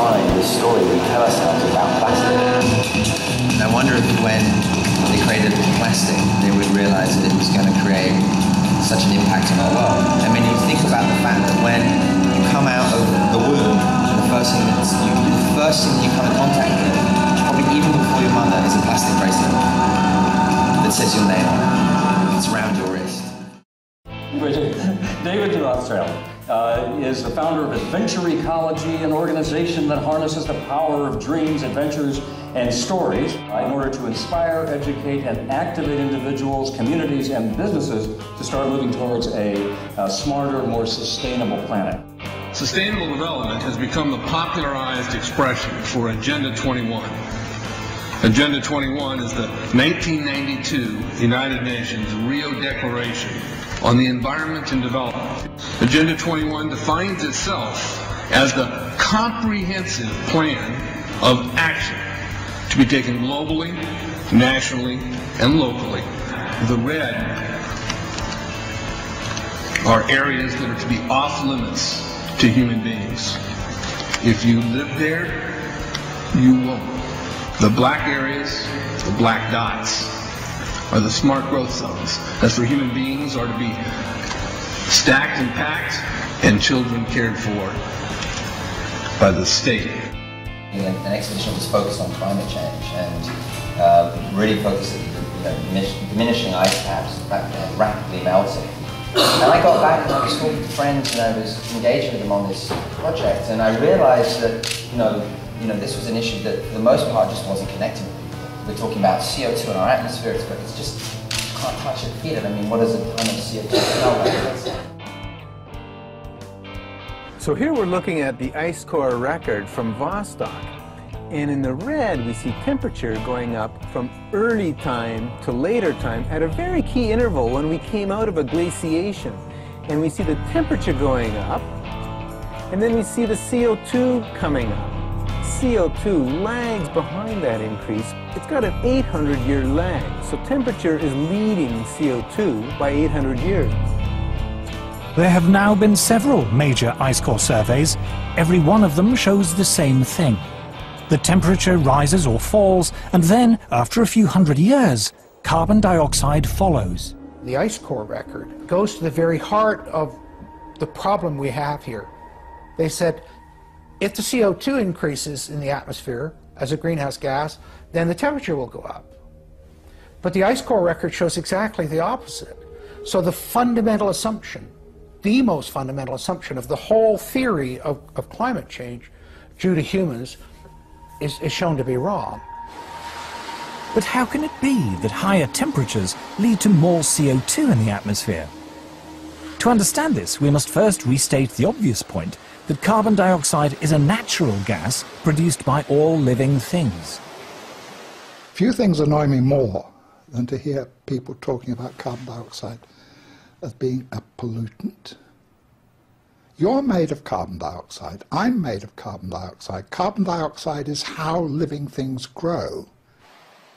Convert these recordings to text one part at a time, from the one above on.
redefine the story we tell ourselves about plastic. And I wonder if when they created plastic, they would realize that it was going to create such an impact on our world. I mean, you think about the fact that when you come out of the womb, the first thing that you come in contact with, probably even before your mother, is a plastic bracelet that says your name on it. It's around your wrist. David de Rothschild is the founder of Adventure Ecology, an organization that harnesses the power of dreams, adventures, and stories in order to inspire, educate, and activate individuals, communities, and businesses to start moving towards a smarter, more sustainable planet. Sustainable development has become the popularized expression for Agenda 21. Agenda 21 is the 1992 United Nations Rio Declaration on the Environment and Development. Agenda 21 defines itself as the comprehensive plan of action to be taken globally, nationally, and locally. The red are areas that are to be off limits to human beings. If you live there, you won't. The black areas, the black dots, are the smart growth zones. That's where human beings are to be stacked and packed and children cared for by the state. An expedition was focused on climate change and really focused on diminishing ice caps, rapidly melting. And I got back and I was talking to friends and I was engaging with them on this project, and I realized that this was an issue that for the most part just wasn't connecting with people. We're talking about CO2 in our atmosphere, but it's just, you can't touch it, feel it. I mean, what does a ton of CO2 smell like? So here we're looking at the ice core record from Vostok, and in the red we see temperature going up from early time to later time at a very key interval when we came out of a glaciation. And we see the temperature going up, and then we see the CO2 coming up. CO2 lags behind that increase. It's got an 800-year lag, so temperature is leading CO2 by 800 years. There have now been several major ice core surveys. Every one of them shows the same thing. The temperature rises or falls, and then, after a few hundred years, carbon dioxide follows. The ice core record goes to the very heart of the problem we have here. They said, if the CO2 increases in the atmosphere as a greenhouse gas, then the temperature will go up. But the ice core record shows exactly the opposite. So the fundamental assumption, the most fundamental assumption of the whole theory of climate change due to humans is shown to be wrong. But how can it be that higher temperatures lead to more CO2 in the atmosphere? To understand this, we must first restate the obvious point that carbon dioxide is a natural gas produced by all living things. Few things annoy me more than to hear people talking about carbon dioxide as being a pollutant. You're made of carbon dioxide. I'm made of carbon dioxide. Carbon dioxide is how living things grow.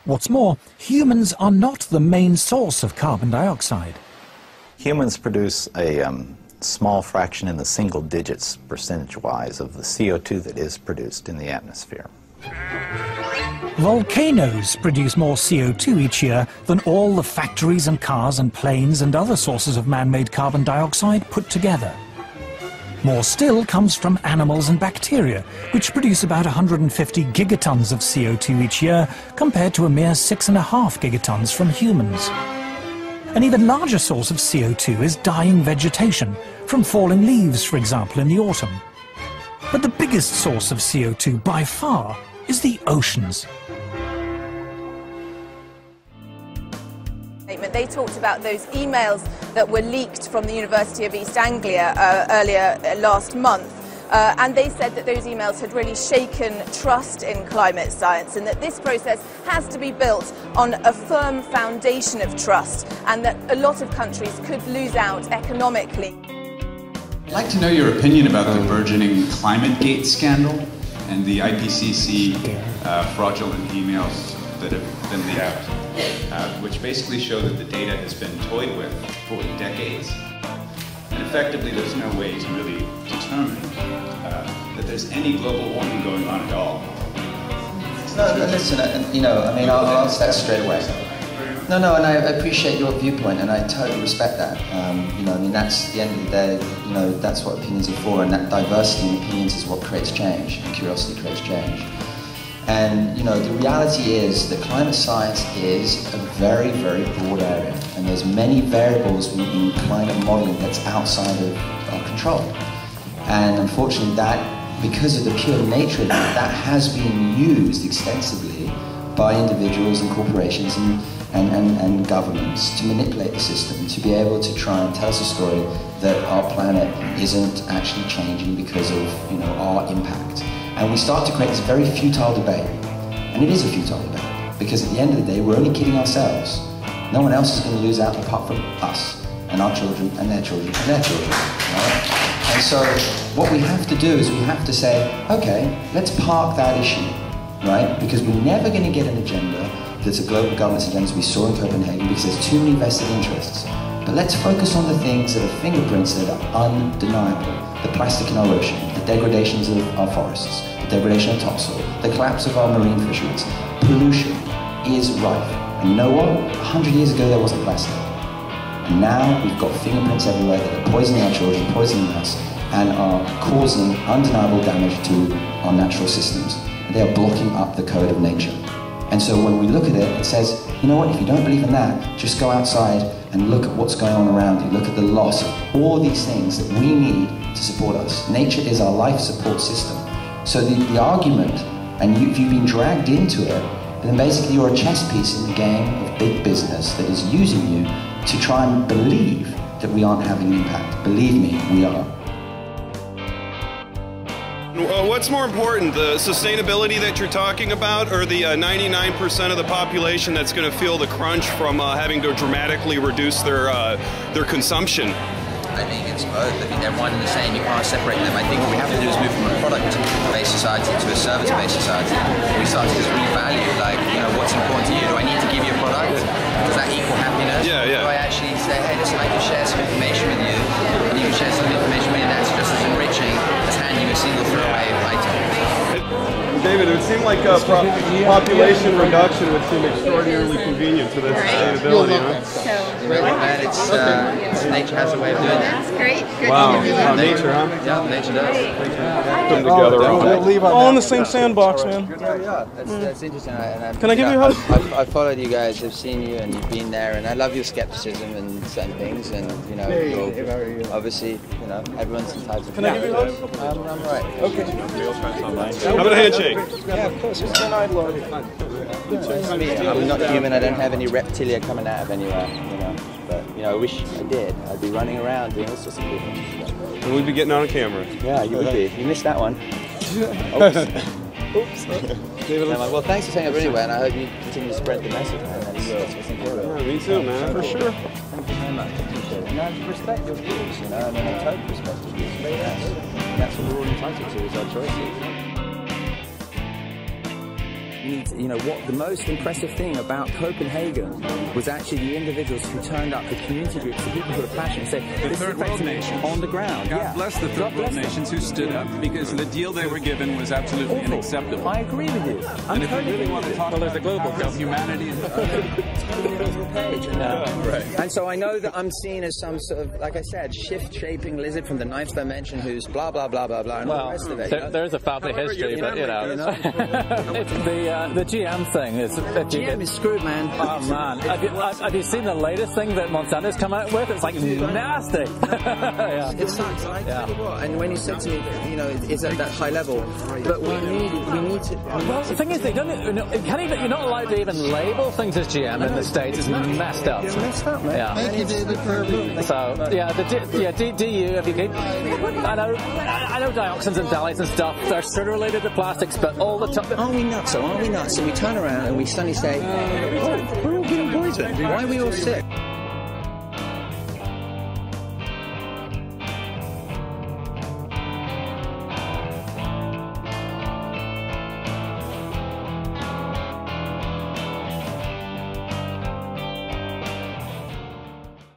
What's more, humans are not the main source of carbon dioxide. Humans produce a small fraction in the single digits percentage-wise of the CO2 that is produced in the atmosphere. Volcanoes produce more CO2 each year than all the factories and cars and planes and other sources of man-made carbon dioxide put together. More still comes from animals and bacteria, which produce about 150 gigatons of CO2 each year, compared to a mere 6.5 gigatons from humans. An even larger source of CO2 is dying vegetation, from falling leaves, for example, in the autumn. But the biggest source of CO2 by far is the oceans. They talked about those emails that were leaked from the University of East Anglia earlier last month. And they said that those emails had really shaken trust in climate science, and that this process has to be built on a firm foundation of trust, and that a lot of countries could lose out economically. I'd like to know your opinion about the burgeoning Climategate scandal and the IPCC fraudulent emails that have been leaked out, which basically show that the data has been toyed with for decades. And effectively, there's no way to really determine the that there's any global warming going on at all. No, listen, you know, I mean, I'll answer that straight away. No, and I appreciate your viewpoint, and I totally respect that. You know, I mean, that's the end of the day, you know, that's what opinions are for, and that diversity in opinions is what creates change, and curiosity creates change. And, you know, the reality is that climate science is a very, very broad area, and there's many variables in climate modeling that's outside of our control. And unfortunately, that, because of the pure nature of it, that has been used extensively by individuals and corporations and governments to manipulate the system, to be able to try and tell us a story that our planet isn't actually changing because of, you know, our impact. And we start to create this very futile debate. And it is a futile debate, because at the end of the day, we're only kidding ourselves. No one else is going to lose out apart from us, and our children, and their children, and their children. Right? And so what we have to do is we have to say, okay, let's park that issue, right? Because we're never going to get an agenda that's a global governance agenda as we saw in Copenhagen, because there's too many vested interests. But let's focus on the things that are fingerprints that are undeniable. The plastic in our ocean, the degradations of our forests, the degradation of topsoil, the collapse of our marine fisheries. Pollution is rife. And you know what? 100 years ago there wasn't plastic. And now we've got fingerprints everywhere that are poisoning our children, poisoning us, and are causing undeniable damage to our natural systems. And they are blocking up the code of nature. And so when we look at it, it says, you know what, if you don't believe in that, just go outside and look at what's going on around you. Look at the loss of all these things that we need to support us. Nature is our life support system. So the argument, and if you've been dragged into it, then basically you're a chess piece in the game of big business that is using you to try and believe that we aren't having an impact. Believe me, we are. What's more important, the sustainability that you're talking about, or the 99% of the population that's going to feel the crunch from having to dramatically reduce their consumption? I think it's both. I think they're one and the same. You can't separate them. I think what we have to do is move from a product-based society to a service-based society. We start to just revalue, like, you know, what's important to you. Do I need to give you a product? Does that equal happiness? Yeah, yeah. Do I actually say, hey, listen, I can share some information with you, and you can share some information with me that's just as enriching as handing you a single throwaway item? David, it would seem like population reduction would seem extraordinarily convenient to that sustainability, huh? It's, nature has a way of doing that. That's great. Good. Wow. Nature, huh? Yeah, nature does. Come together. All in the same sandbox, man. Yeah, that's interesting. Can I give you a hug? I've followed you guys, I've seen you, and you've been there, and I love your skepticism and certain things, and, you know, obviously, you know, everyone's entitled to. Can I give you a hug? I'm right. Okay. How about a handshake? Yeah, of course. It's an idol. I'm not human. I don't have any reptilia coming out of anywhere, you know. But, you know, I wish I did. I'd be running around doing all sorts of cool things. And we'd be getting on camera. Yeah, you would be. You missed that one. Oops. Well, thanks for saying it anyway, and I hope you continue to spread the message, man. That's what's important. Yeah, me too, man. For sure. Thank you very much. I appreciate it. And I respect your views, you know. I mean, I totally respect your views. And that's what we're all entitled to, is our choices. You know, what the most impressive thing about Copenhagen was actually the individuals who turned up, the community groups, the people who were passionate, say, the third world nations on the ground. God bless the third world nations who stood up, because the deal they were given was absolutely unacceptable. I agree with you. And if we really want to talk about the global of humanity and And so I know that I'm seen as some sort of, like I said, shift-shaping lizard from the ninth dimension who's blah, blah, blah, blah, blah, and all the rest of it. There's a family history, but, you know. The GM thing is... GM is screwed, man. Oh, man. Have you seen the latest thing that Monsanto's come out with? It's like nasty. Yeah. It sucks. I tell you what, and when you said to me, you know, it's at that high level, but we need to... Well, the thing is, they don't... you're not allowed to even label things as GM in the States. It's messed up. It's messed up, man. Yeah. Thank you, David, for So, yeah, DU, if you keep... I know dioxins and phthalates and stuff, they're sort of related to plastics, but all the time... Aren't we nuts, though? Aren't we nuts? And we turn around and we suddenly say, oh, we're all getting poisoned. Why are we all sick?